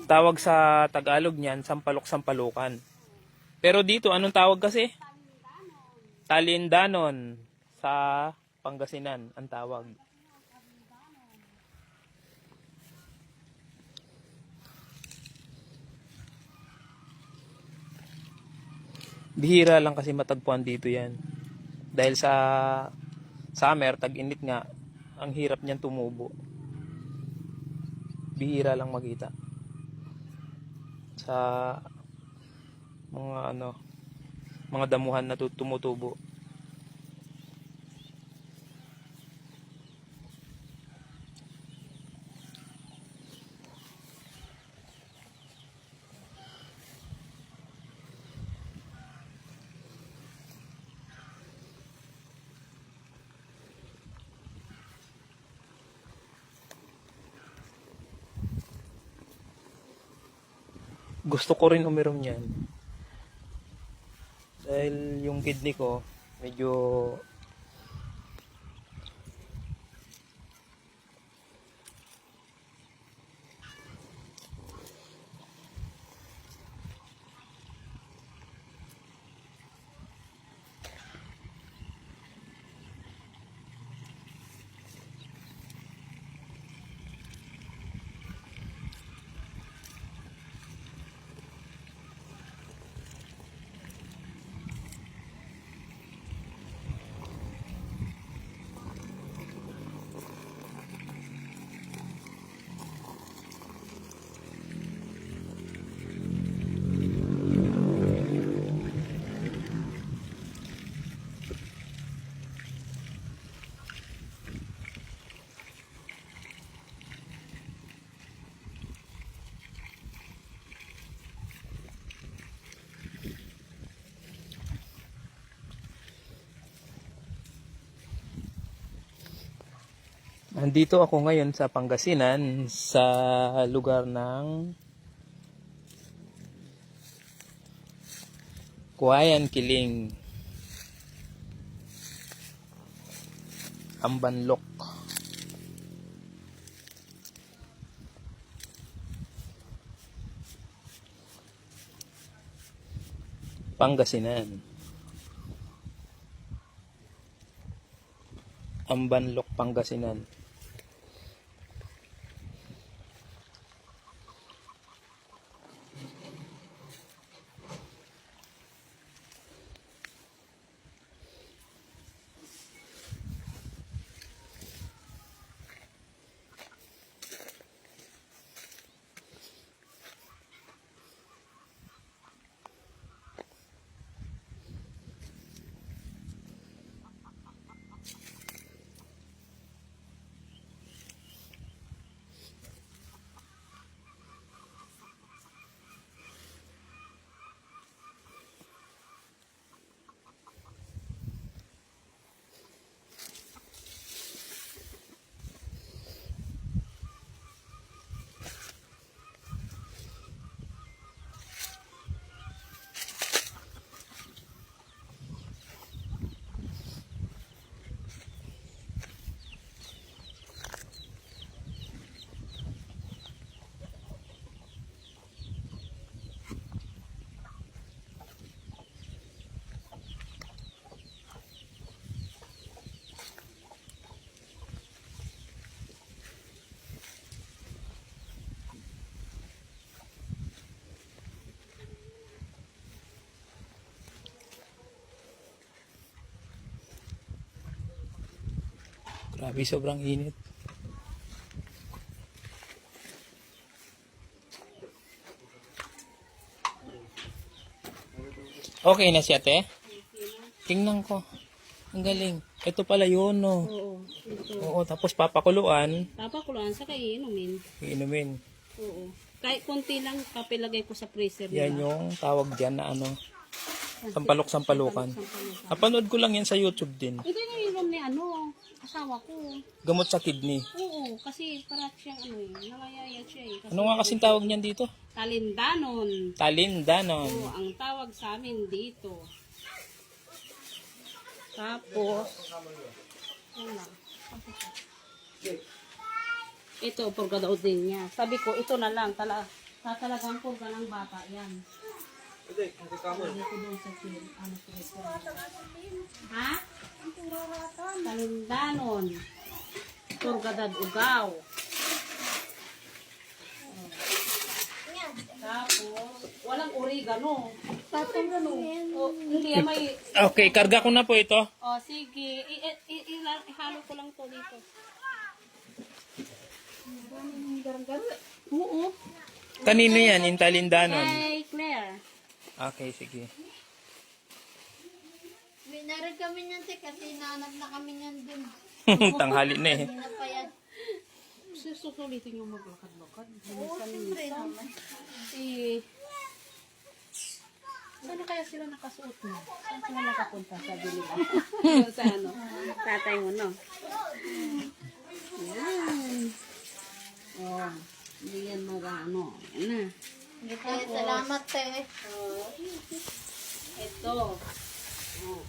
Tawag sa Tagalog niyan, sampalok-sampalukan. Pero dito, anong tawag kasi? Talindanon. Sa Pangasinan, ang tawag. Bihira lang kasi matagpuan dito yan. Dahil sa summer, tag-init nga, ang hirap niyan tumubo. Bihira lang makita. Sa mga mga damuhan na tumutubo. Gusto ko rin uminom niyan. Dahil yung kidney ko medyo Nandito ako ngayon sa Pangasinan sa lugar ng Kuwayan Kiling, Ambanlok. Pangasinan. Ambanlok, Pangasinan. Grabe, sobrang init. Okay na siya, te? Tingnan ko. Ang galing. Ito pala yun, no? Oo, ito. Oo, tapos papakuluan. Papakuluan sa iinumin. Iinumin. Oo. Kahit konti lang papilagay ko sa freezer. Yan nila. yung tawag dyan na sampalok-sampalukan. Sampalok. Napanood ko lang yan sa YouTube din. Ito yung ininom ni asawa ko. Gamot sa kidney. Oo, kasi parang siyang nangyayayat siya eh. Kasi Ano nga kasing tawag niyan dito? Talindanon. Talindanon. Oo, ang tawag sa amin dito. Tapos, wala. Ito, purgadaod din niya. Sabi ko, ito na lang. Tatalagang purga ng bata yan. Dito doon sa field. Ano po? Ha? Talindanon. Turgadad ugaw. Tapos, walang oregano. Tatang ano? Hindi, may... Okay, karga ko na po ito. Sige. Ihalo ko lang to dito. Oo. Kanino yan? Intalindanon. Hey, Claire. Okay, sige. Binarig kami niyan, te, kasi nahanap na kami niyan dun. Tanghali na eh. Hindi na pa yan. Susulitin yung maglakad-lakad. Oo, siyempre naman. Saan kaya sila nakasuot mo? Saan sila nakapunta sa nila? Sa ano? Tatay mo, no? Yan. Oh, hindi yan mag-ano. Yan na. Te, salamat, te. Ito. Oh.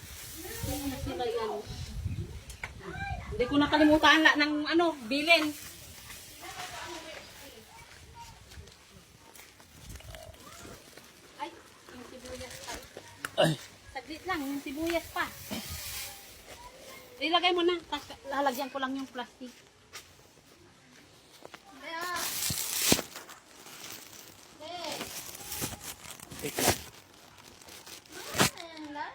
Saan na sila yan? Hindi ko nakalimutan ng ano, bilin. Ay, yung sibuyas pa. Ay. Saglit lang, yung sibuyas pa. Ilagay mo na, tapos lalagyan ko lang yung plastic. Te, ah. Te, Wait lang. ayan lang.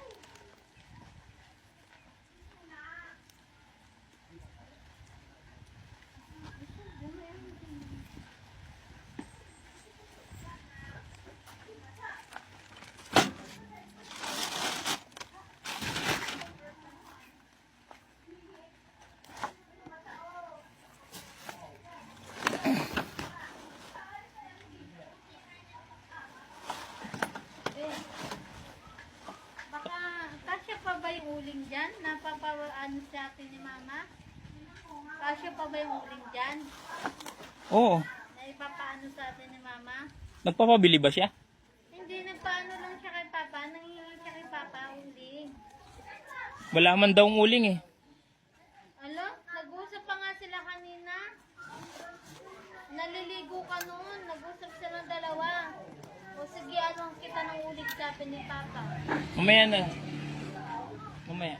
Baka, kasya pa ba yung uling dyan? Napapaano sa atin ni mama? Kasya pa ba yung uling dyan? Oo. Na ipapaano sa atin ni mama? Nagpapabili ba siya? Hindi, nagpaano lang siya kay papa. Nangihingi siya kay papa uling. Wala man daw ang uling eh. Alo, nag-usap pa nga sila kanina. Naliligo ka noon. Nag-usap sila ng dalawa. O sige, ano kita ng uling sa atin ni papa? Mamaya na. Mamaya.